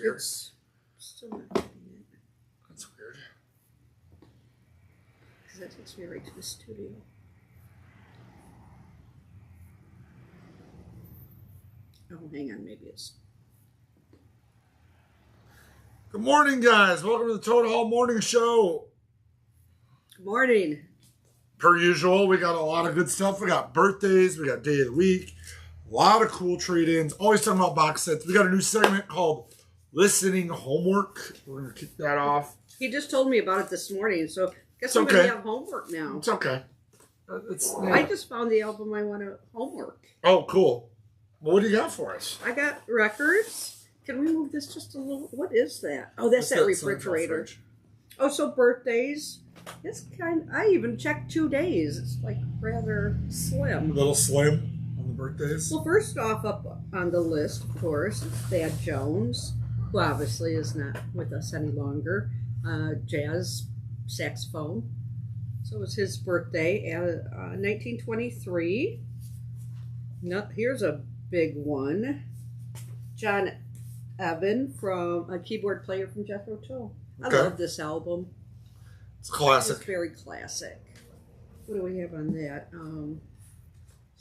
It's still not getting it. That's weird. Because that takes me right to the studio. Oh, hang on. Maybe it's... Good morning, guys. Welcome to the Toad Hall Morning Show. Good morning. Per usual, we got a lot of good stuff. We got birthdays. We got day of the week. A lot of cool trade-ins. Always talking about box sets. We got a new segment called Listening Homework. We're going to kick that off. He just told me about it this morning, so guess I'm going to have homework now. It's okay. I just found the album I want to homework. Oh, cool. Well, what do you got for us? I got records. Can we move this just a little? What is that? Oh, that's that refrigerator. Oh, so birthdays. It's I even checked 2 days. It's like rather slim. A little slim on the birthdays. Well, first off, up on the list, of course, is Thad Jones, who obviously is not with us any longer. Jazz saxophone. So it was his birthday, 1923. Here's a big one. John Evan, from a keyboard player from Jethro Tull. I love this album. It's classic. It's very classic. What do we have on that? So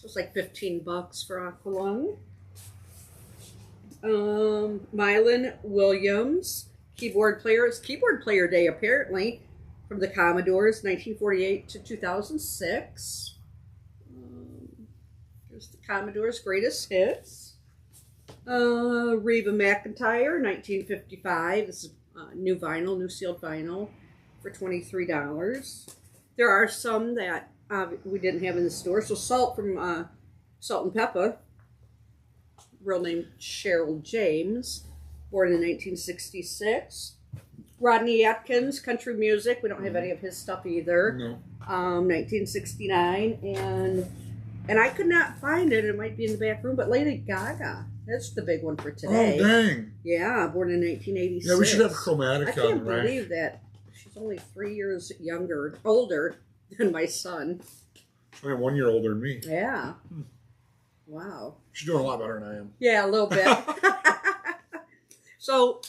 it's like $15 for Aqualung. Mylan Williams, keyboard player. It's Keyboard Player Day, apparently, from the Commodores, 1948 to 2006. Here's the Commodores' greatest hits. Reba McEntire, 1955. This is new vinyl, new sealed vinyl for $23. There are some that we didn't have in the store. So Salt from Salt and Peppa, real name Cheryl James, born in 1966. Rodney Atkins, country music. We don't have any of his stuff either. No. 1969. And I could not find it. It might be in the back room, but Lady Gaga. That's the big one for today. Oh, dang. Yeah, born in 1986. Yeah, we should have Chromatic on. I can't believe that she's only 3 years older than my son. I mean, 1 year older than me. Yeah. Wow. She's doing a lot better than I am. Yeah, a little bit. So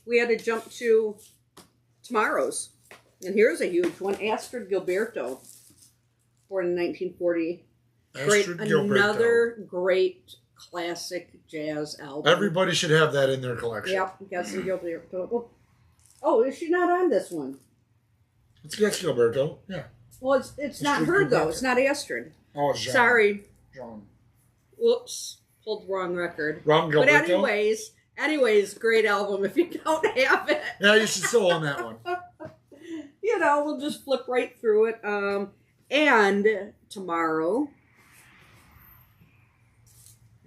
we had to jump to tomorrow's. And here's a huge one. Astrid Gilberto, born in 1940. Another great classic jazz album. Everybody should have that in their collection. Yep, Astrid Gilberto. Oh, is she not on this one? It's Gilberto, yeah. Well, it's not her, though. It's not Astrid. Oh, it's John. Sorry. John. Whoops. Pulled the wrong record. Wrong Gilberto? But anyways, great album if you don't have it. Yeah, you should still own that one. We'll just flip right through it. And tomorrow,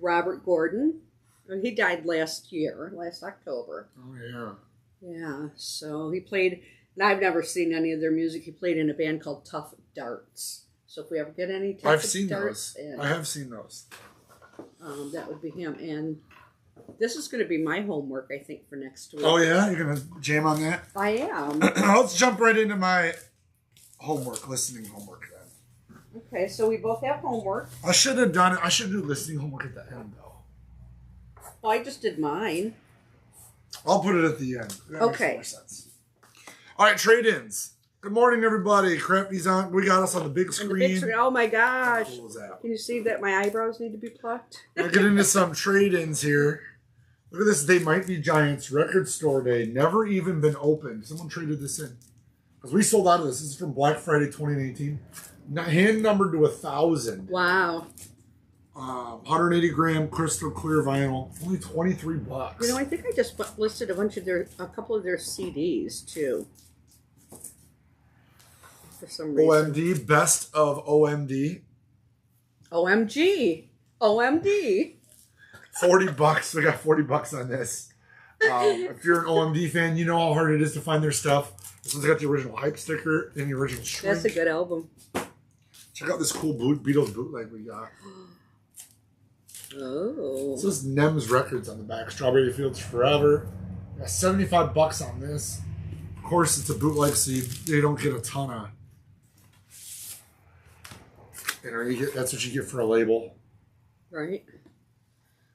Robert Gordon. He died last October. Oh, yeah. Yeah, so he played, and I've never seen any of their music. He played in a band called Tough Darts. So if we ever get any Tough Darts, I have seen those. That would be him. And this is going to be my homework, I think, for next week. Oh, yeah? You're going to jam on that? I am. Let's jump right into my listening homework then. Okay, so we both have homework. I should have done it. I should do listening homework at the end, though. Well, I just did mine. I'll put it at the end. That okay. Makes more sense. All right, trade-ins. Good morning, everybody. Crappy's on. We got us on the big screen. Oh, my gosh. How cool is that? Can you see that my eyebrows need to be plucked? We'll get into some trade-ins here. Look at this. They Might Be Giants record store day. Never even been opened. Someone traded this in. Because we sold out of this. This is from Black Friday 2018. Hand numbered to 1,000. Wow. 180 gram crystal clear vinyl. Only $23. I think I just listed a couple of their CDs too. For some reason. OMD, best of OMD. OMG. $40. We got $40 on this. If you're an OMD fan, you know how hard it is to find their stuff. This one's got the original hype sticker and the original shrink. That's a good album. Check out this cool Beatles bootleg we got. Oh. It says Nems Records on the back. Strawberry Fields Forever. Got $75 on this. Of course, it's a bootleg, so they don't get a ton of. You get, that's what you get for a label. Right.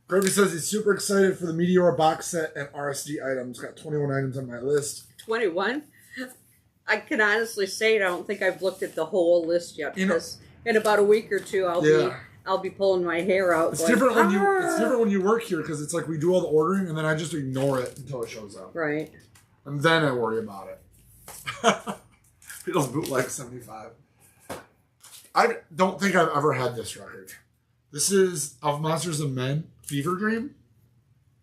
Kirby says he's super excited for the Meteor box set and RSD items. Got 21 items on my list. 21? I can honestly say I don't think I've looked at the whole list yet, because in about a week or two I'll be pulling my hair out. It's different when you work here, because it's like we do all the ordering and then I just ignore it until it shows up. Right. And then I worry about it. Beatles Bootleg 75. I don't think I've ever had this record. This is Of Monsters and Men, Fever Dream.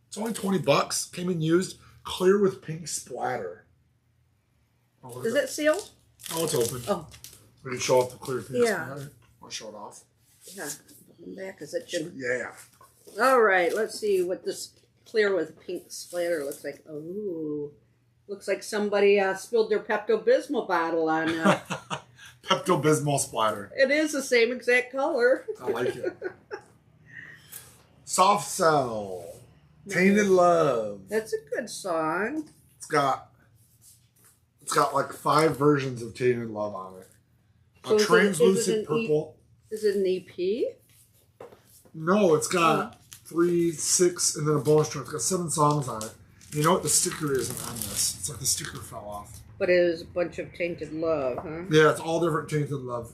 It's only $20. Came in used, clear with pink splatter. Oh, is it sealed? Oh, it's open. Oh. We can show off the clear pink splatter. Want to show it off? Yeah. Back is it should. Yeah. All right. Let's see what this clear with pink splatter looks like. Oh, looks like somebody spilled their Pepto-Bismol bottle on. Pepto-Bismol splatter. It is the same exact color. I like it. Soft Cell. Tainted Love. That's a good song. It's got like 5 versions of Tainted Love on it. So translucent purple. Is it an EP? No, it's got 3, 6, and then a bonus track. It's got 7 songs on it. You know what? The sticker isn't on this. It's like the sticker fell off. But it is a bunch of Tainted Love, huh? Yeah, it's all different Tainted Love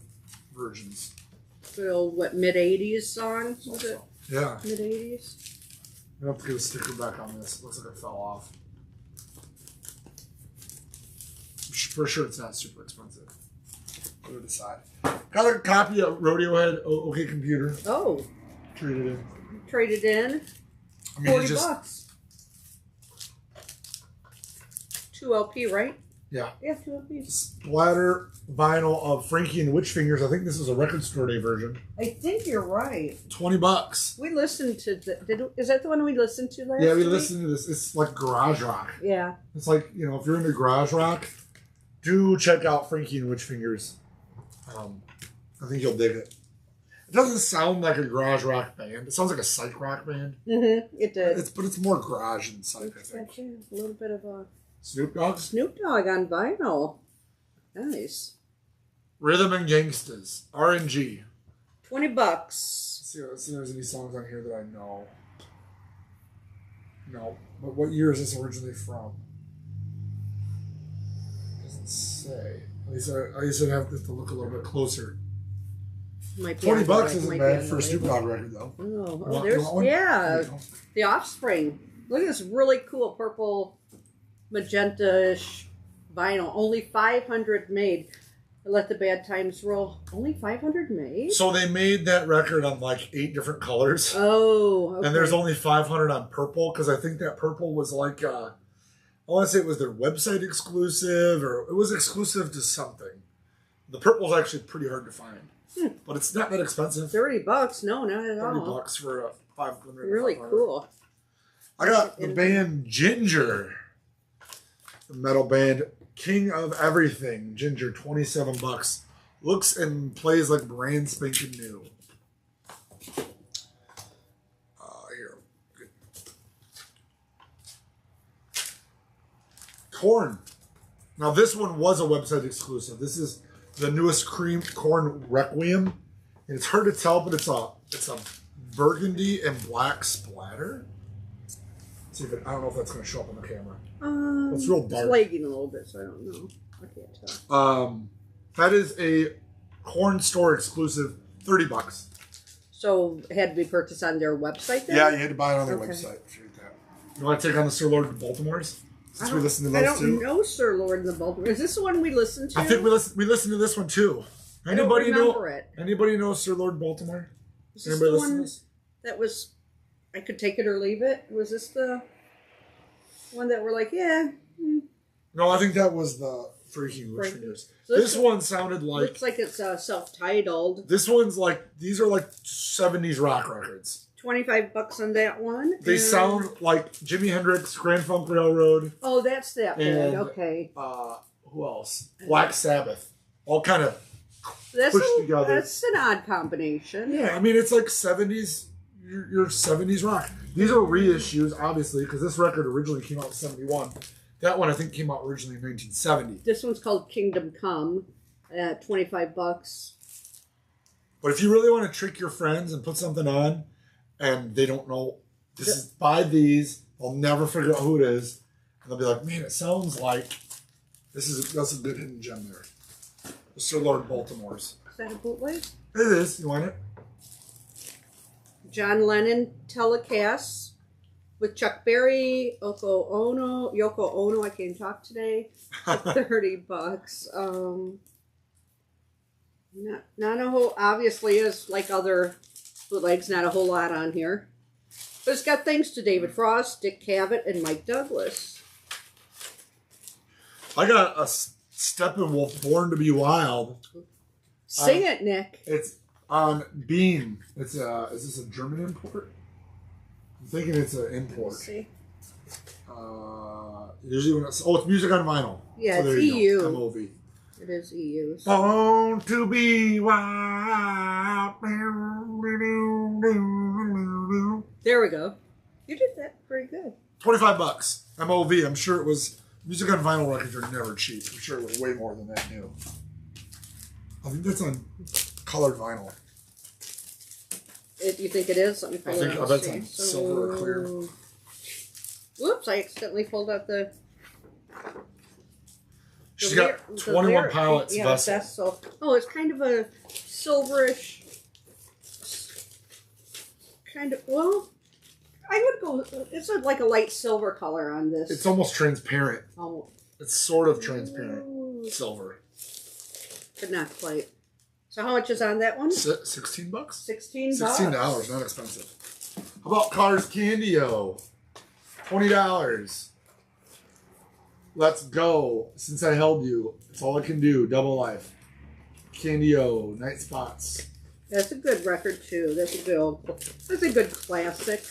versions. So what, mid-'80s songs? Was it? Yeah. Mid-'80s? I have to get a sticker back on this. It looks like it fell off. For sure, it's not super expensive. Go to the side. Got a copy of Radiohead OK Computer. Oh. Traded in. Traded in. I mean, $40. 2 LP, right? Yeah. Yeah, 2 LPs. Splatter vinyl of Frankie and the Witch Fingers. I think this is a record store day version. I think you're right. $20. We listened to is that the one we listened to last Yeah, we week? listened to this. It's like garage rock. Yeah. It's like, if you're into garage rock, do check out Frankie and Witch Fingers. I think you'll dig it. It doesn't sound like a garage rock band. It sounds like a psych rock band. Mm-hmm. It does. But it's more garage than psych, I think. A little bit of a Snoop Dogg? Snoop Dogg on vinyl. Nice. Rhythm and Gangstas. RNG. $20. Let's see if there's any songs on here that I know. No. But what year is this originally from? Doesn't say. At least I'd have to look a little bit closer. Might be $20 isn't bad for a Snoop Dogg record, though. There's The Offspring. Look at this really cool purple magenta-ish vinyl. Only 500 made. Let the Bad Times Roll. Only 500 made? So they made that record on like 8 different colors. Oh, okay. And there's only 500 on purple, because I think that purple was like, I want to say it was their website exclusive, or it was exclusive to something. The purple's actually pretty hard to find. But it's not that expensive. $30? No, not at all. $30 for a 500. Really cool. I got the band Ginger. The metal band King of Everything. Ginger, $27. Looks and plays like brand spanking new. Here. Good. Korn. Now this one was a website exclusive. This is the newest Korn Requiem. And it's hard to tell, but it's a burgundy and black splatter. Let's see if I don't know if that's going to show up on the camera. It's real dark. It's lagging a little bit, so I don't know. I can't tell. That is a Korn store exclusive, $30. So it had to be purchased on their website then? Yeah, you had to buy it on their website. You want to take on the Sir Lord of Baltimore's? Since we listened to those two? I don't know Sir Lord and the Baltimore. Is this the one we listened to? I think we listened to this one too. Anybody know Sir Lord Baltimore? Is this the one that was, I could take it or leave it? Was this the one that we're like, yeah? No, I think that was the Freaking Witch Fingers. So this one sounded like... Looks like it's self-titled. This one's like, these are like 70s rock records. $25 on that one. They sound like Jimi Hendrix, Grand Funk Railroad. Oh, that's that band. Okay. Who else? Black Sabbath. All kind of pushed together. That's an odd combination. Yeah, I mean, it's like 70s, your 70s rock. These are reissues, obviously, because this record originally came out in 71. That one, I think, came out originally in 1970. This one's called Kingdom Come at $25. But if you really want to trick your friends and put something on, and they don't know This is buy these. I'll never figure out who it is. And they'll be like, man, it sounds like that's a good hidden gem there. The Sir Lord Baltimore's. Is that a bootleg? It is. You want it? John Lennon telecast with Chuck Berry, Yoko Ono. I can't talk today. For $30. Not a whole. Obviously, is like other bootlegs. Not a whole lot on here. But it's got thanks to David Frost, Dick Cavett, and Mike Douglas. I got a Steppenwolf, Born to Be Wild. Sing it, Nick. It's on Beam. It's is this a German import? I'm thinking it's an import. Let's see. Usually when it's music on vinyl. Yeah, so it's EU. MOV. It is EU. Born to Be Wild. There we go. You did that pretty good. $25. MOV. I'm sure it was. Music on vinyl records are never cheap. I'm sure it was way more than that new. I think that's on colored vinyl. You think it is? Let me pull it I out. bet it's on silver or clear. Whoops, I accidentally pulled out the... She's got 21 Pilots vessel. Oh, it's kind of a silverish... Kind of... Well... I would go... It's like a light silver color on this. It's almost transparent. Oh. It's sort of transparent. Ooh. Silver. But not quite. So how much is on that one? $16? $16. $16, not expensive. How about Cars Candy-O? $20. Let's go. Since I held you, it's all I can do. Double Life. Candy-O, Night Spots. That's a good record too. That's a good classic.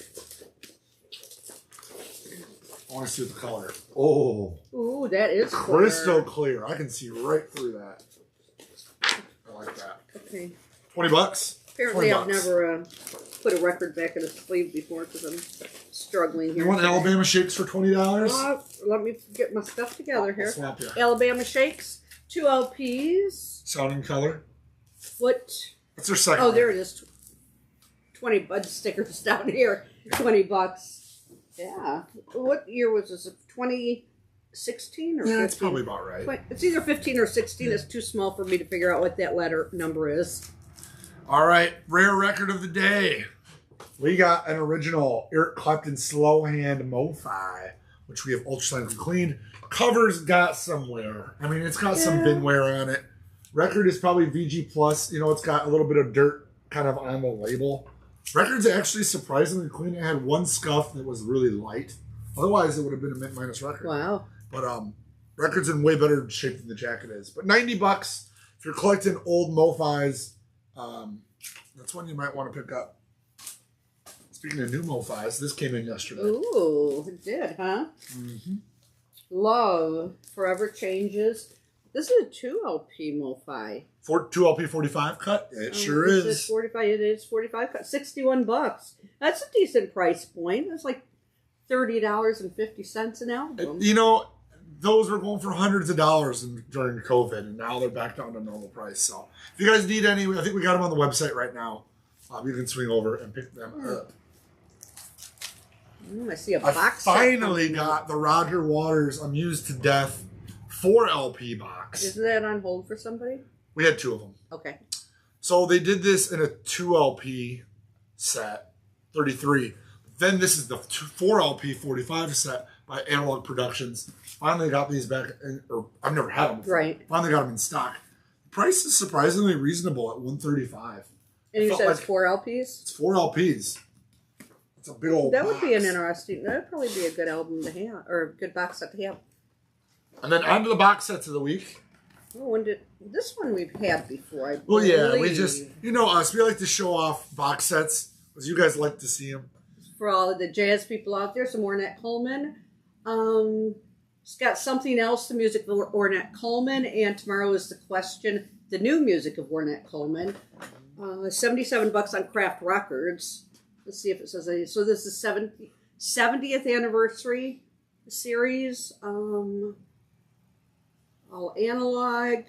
I want to see the color. Oh. Ooh, that is crystal clear. I can see right through that. I like that. Okay. $20. Apparently, $20. I've never put a record back in a sleeve before because I'm struggling here. You want Alabama Shakes for $20? Let me get my stuff together here. I'll swap you. Alabama Shakes, 2 LPs. Sound and Color. What? What's their second? Oh, there it is. 20 bud stickers down here. $20. Yeah. What year was this? 2016 or 15? Yeah, it's probably about right. It's either 15 or 16. Yeah. It's too small for me to figure out what that letter number is. All right. Rare record of the day. We got an original Eric Clapton Slow Hand Mo-Fi, which we have ultrasonically cleaned. Cover's got some wear. I mean, it's got some bin wear on it. Record is probably VG Plus. You know, it's got a little bit of dirt kind of on the label. Record's actually surprisingly clean. It had one scuff that was really light. Otherwise, it would have been a mint minus record. Wow. But record's in way better shape than the jacket is. But $90 if you're collecting old Mo-Fis, that's one you might want to pick up. Speaking of new Mo-Fis, this came in yesterday. Ooh, it did, huh? Mm-hmm. Love Forever Changes. This is a 2 LP Mo-Fi. 2 LP 45 cut? It sure is. It's 45. It is 45 cut. $61. That's a decent price point. That's like $30.50 an album. You know, those were going for hundreds of dollars during COVID, and now they're back down to normal price. So if you guys need any, I think we got them on the website right now. You can swing over and pick them up. I see a box set. I finally got the Roger Waters Amused to Death 4 LP box. Isn't that on hold for somebody? We had 2 of them. Okay. So they did this in a 2 LP set, 33. Then this is the 4 LP 45 set by Analog Productions. Finally got these back, or I've never had them before. Right. Finally got them in stock. The price is surprisingly reasonable at $135. And you said it's 4 LPs? It's 4 LPs. It's a big old That box. would be an interesting, that would probably be a good album to have, or a good box set to have. And then on to the box sets of the week. Oh, this one we've had before, I believe. Well, yeah, we just, you know us, we like to show off box sets, because you guys like to see them. For all of the jazz people out there, some Ornette Coleman. It's got Something Else, the music of Ornette Coleman, and Tomorrow is the Question, the new music of Ornette Coleman. $77 on Craft Records. Let's see if it says anything. So this is 70th anniversary series. All analog.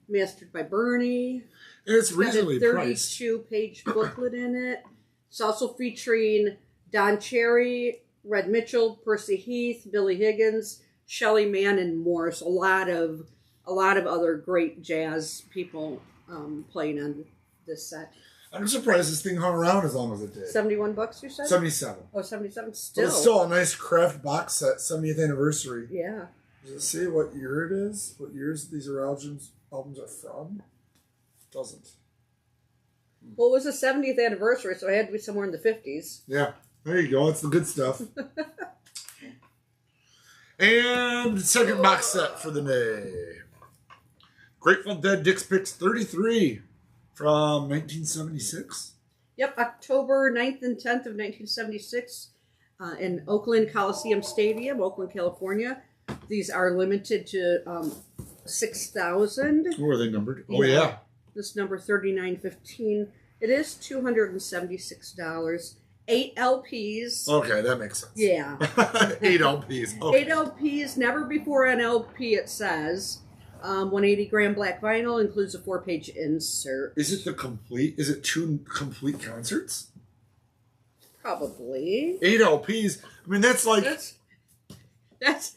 Mastered by Bernie. And it's reasonably got a priced. 32-page booklet in it. It's also featuring Don Cherry, Red Mitchell, Percy Heath, Billy Higgins, Shelley Mann, and more. So a lot of other great jazz people playing on this set. I'm surprised this thing hung around as long as it did. $71, you said? 77. Oh, 77 But still. it's still a nice craft box set, 70th anniversary. Yeah. Does it say what year it is? What years these are albums are from? It doesn't. Well, it was the 70th anniversary, so it had to be somewhere in the 50s. Yeah. There you go. It's the good stuff. And second box set for the day. Grateful Dead Dick's Picks 33 from 1976. Yep, October 9th and 10th of 1976 in Oakland Coliseum Stadium, Oakland, California. These are limited to 6,000. Who are they numbered? Oh, yeah. This number 3915. It is $276. 8 LPs. Okay, that makes sense. Yeah. 8 LPs. Okay. 8 LPs, never before an LP, it says. 180 gram black vinyl, includes a 4-page insert. Is it 2 complete concerts? Probably. 8 LPs. I mean, that's like... That's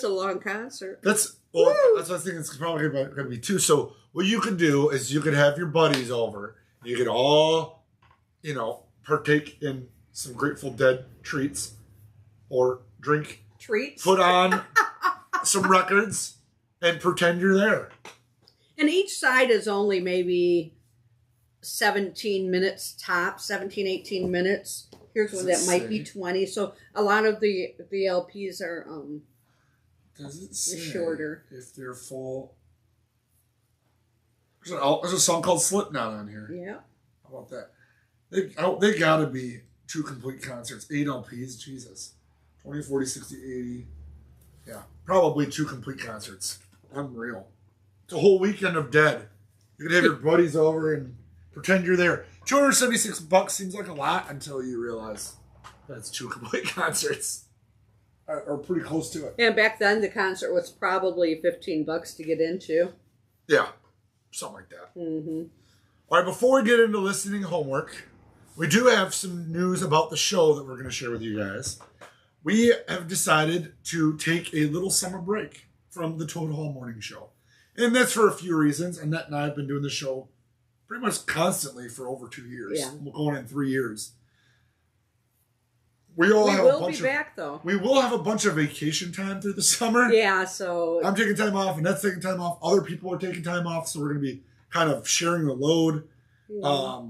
a long concert. That's what I was thinking. It's probably going to be 2. So what you could do is you could have your buddies over. You could all, partake in some Grateful Dead treats or drink. Treats? Put on some records and pretend you're there. And each side is only maybe 17 minutes top, 17, 18 minutes. Here's one that might be 20. So a lot of the LPs are Does it say shorter. If they're full? There's a song called Slipknot on here. Yeah. How about that? They got to be 2 complete concerts. 8 LPs, Jesus. 20, 40, 60, 80. Yeah, probably 2 complete concerts. Unreal. It's a whole weekend of Dead. You could have your buddies over and pretend you're there. $276 seems like a lot until you realize that's 2 complete concerts. Or pretty close to it. And back then, the concert was probably $15 to get into. Yeah, something like that. Mm-hmm. All right, before we get into listening homework, we do have some news about the show that we're going to share with you guys. We have decided to take a little summer break from the Toad Hall Morning Show. And that's for a few reasons. Annette and I have been doing the show pretty much constantly for over 2 years. Yeah. We're going in 3 years. We will be back, though. We will have a bunch of vacation time through the summer. Yeah, so... I'm taking time off, and that's taking time off. Other people are taking time off, so we're going to be kind of sharing the load. Yeah.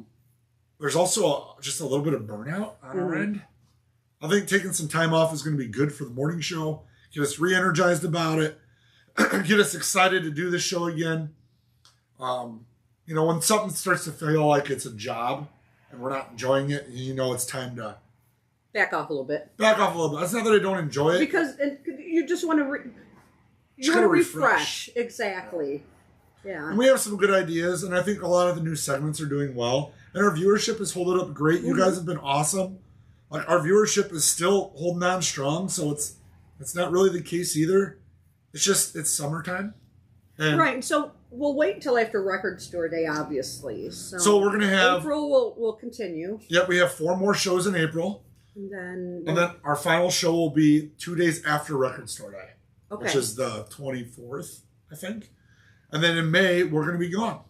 There's also just a little bit of burnout on our end. I think taking some time off is going to be good for the morning show. Get us re-energized about it. Get us excited to do this show again. When something starts to feel like it's a job and we're not enjoying it, it's time to back off a little bit. It's not that I don't enjoy it. Because you just want to refresh. Exactly. Yeah. And we have some good ideas, and I think a lot of the new segments are doing well. And our viewership is holding up great. You guys have been awesome. Like, our viewership is still holding on strong, so it's not really the case either. It's summertime. And right. So we'll wait until after Record Store Day, obviously. So we're going to have... April will continue. Yep, we have 4 more shows in April. And then our final show will be 2 days after Record Store Day. Okay. Which is the 24th, I think. And then in May, we're going to be gone.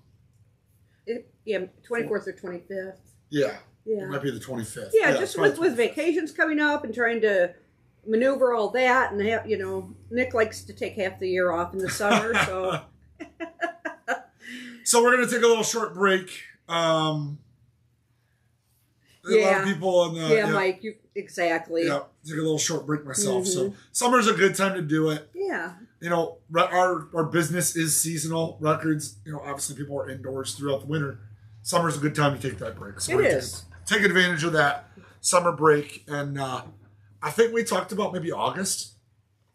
24th or 25th. Yeah. Yeah. It might be the 25th. Yeah, just with vacations coming up and trying to maneuver all that. And, Nick likes to take half the year off in the summer, so... So we're going to take a little short break. A lot of people on the... Yeah, Mike, exactly. Yeah, take a little short break myself. So summer's a good time to do it. Yeah. Our business is seasonal records. Obviously people are indoors throughout the winter. Summer's a good time to take that break. So it is. Take advantage of that summer break. And I think we talked about maybe August.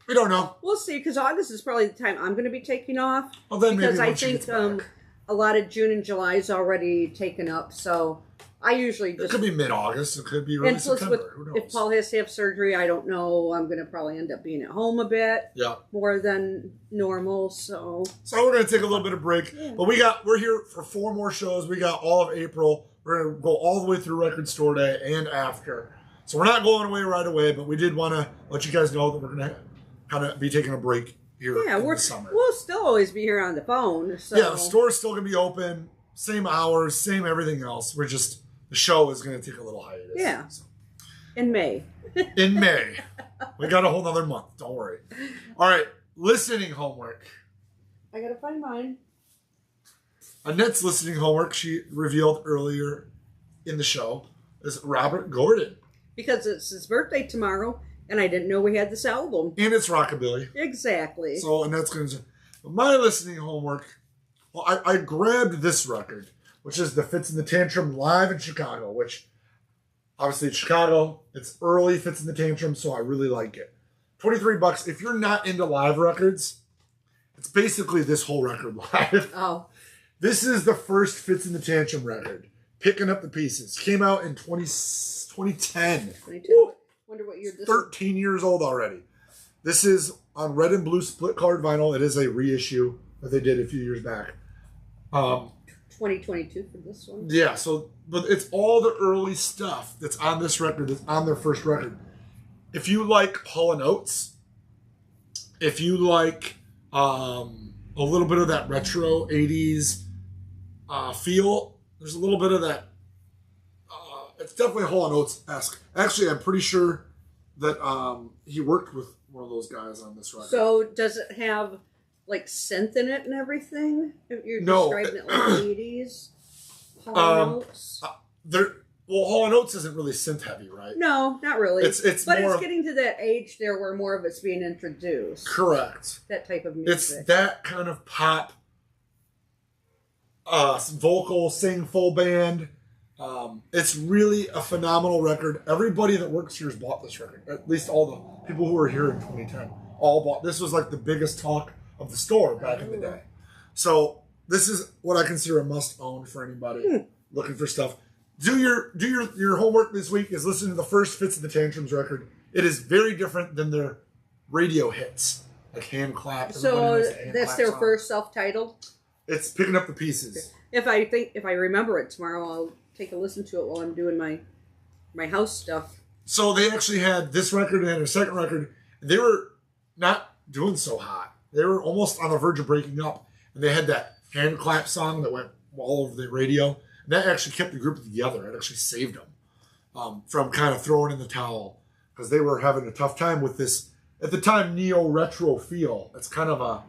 We don't know. We'll see, because August is probably the time I'm going to be taking off. Well, then because maybe I think a lot of June and July is already taken up. So I usually just... It could be mid-August. It could be early September. Who knows? If Paul has to have surgery, I don't know. I'm going to probably end up being at home a bit. Yeah. More than normal, so... So we're going to take a little bit of break. Yeah. But we're here for 4 more shows. We got all of April. We're going to go all the way through Record Store Day and after. So we're not going away right away, but we did want to let you guys know that we're going to kind of be taking a break here in the summer. We'll still always be here on the phone. So. Yeah, the store's still going to be open, same hours, same everything else. We're just, the show is going to take a little hiatus. Yeah. So. In May. In May. We got a whole nother month. Don't worry. All right, listening homework. I got to find mine. Annette's listening homework, she revealed earlier in the show, is Robert Gordon. Because it's his birthday tomorrow, and I didn't know we had this album. And it's rockabilly. Exactly. So Annette's going to... My listening homework, well, I grabbed this record, which is the Fitz and the Tantrum live in Chicago, which, obviously it's Chicago. It's early Fitz and the Tantrum, so I really like it. $23. If you're not into live records, it's basically this whole record live. Oh. This is the first Fitz and the Tantrum record. Picking Up the Pieces. Came out in 2010. 22. Wonder what year this is. 13 years old already. This is on red and blue split colored vinyl. It is a reissue that they did a few years back. 2022 for this one. Yeah, so, but it's all the early stuff that's on this record, that's on their first record. If you like Hall & Oates, if you like a little bit of that retro 80s feel, there's a little bit of that. It's definitely Hall & Oates-esque. Actually, I'm pretty sure that he worked with one of those guys on this record. So does it have like synth in it and everything? If you're No. describing it like 80s? Hall & Oates? Well, Hall & Oates isn't really synth heavy, right? No, not really. It's but more, it's getting to that age there where more of it's being introduced. correct. That type of music. It's that kind of pop, vocal, sing, full band. It's really a phenomenal record. Everybody that works here has bought this record. At least all the people who were here in 2010 all bought. This was like the biggest talk of the store back in the day. So this is what I consider a must-own for anybody looking for stuff. Do your homework this week is listen to the first Fitz and the Tantrums record. It is very different than their radio hits, like Hand Clap. So that's their first self-titled? It's Picking Up the Pieces. If I remember it tomorrow, I'll take a listen to it while I'm doing my house stuff. So they actually had this record and a second record. They were not doing so hot. They were almost on the verge of breaking up. And they had that Hand Clap song that went all over the radio. And that actually kept the group together. It actually saved them from kind of throwing in the towel. Because they were having a tough time with this, at the time, neo-retro feel. It's kind of a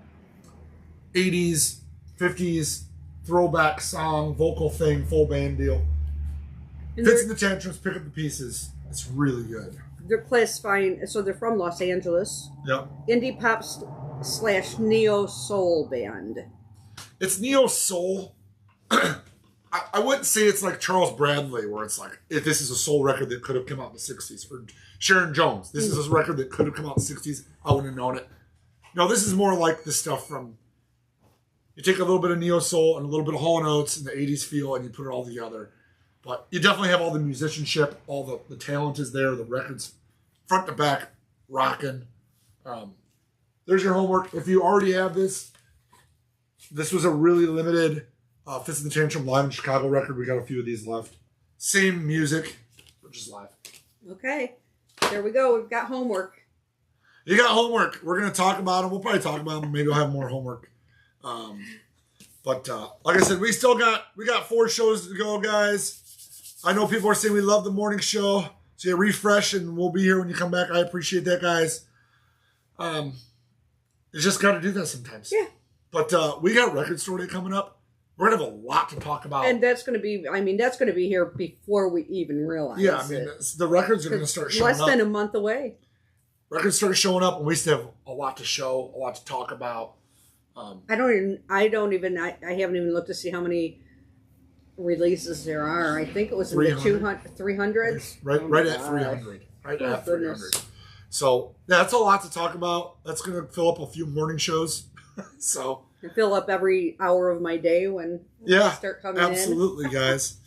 80s, 50s throwback song, vocal thing, full band deal. Fitz and the Tantrums, Pick Up the Pieces. It's really good. They're classifying, so they're from Los Angeles. Yep. Indie pop / neo soul band. It's neo soul. I wouldn't say it's like Charles Bradley, where it's like, if this is a soul record that could have come out in the 60s. Or Sharon Jones. This is a record that could have come out in the 60s. I wouldn't have known it. No, this is more like the stuff from, you take a little bit of neo soul and a little bit of Hall & Oates and the 80s feel and you put it all together. But you definitely have all the musicianship, all the talent is there, the record's front to back, rocking. There's your homework. If you already have this was a really limited Fitz and the Tantrum live in Chicago record. We got a few of these left. Same music, but just live. Okay, there we go. We've got homework. You got homework. We're going to talk about them. We'll probably talk about them. Maybe we'll have more homework. But like I said, we got 4 shows to go, guys. I know people are saying we love the morning show. So you refresh and we'll be here when you come back. I appreciate that, guys. You just got to do that sometimes. Yeah. But we got Record Store Day coming up. We're going to have a lot to talk about. And that's going to be here before we even realize it. Yeah, I mean, the records are going to start showing up. Less than a month away. Records start showing up and we still have a lot to show, a lot to talk about. I haven't even looked to see how many releases there are. I think it was in the 300s. Right at 300. Right at 300. So that's a lot to talk about. That's going to fill up a few morning shows. So and fill up every hour of my day when they start coming in. Absolutely, guys.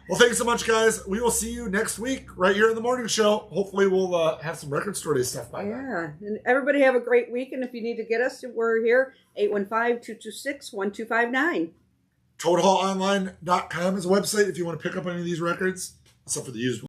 Well, thanks so much, guys. We will see you next week right here in the morning show. Hopefully, we'll have some Record Store Day stuff by then. Yeah. And everybody have a great week. And if you need to get us, we're here, 815-226-1259. ToadHallOnline.com is a website if you want to pick up any of these records, except for the used ones.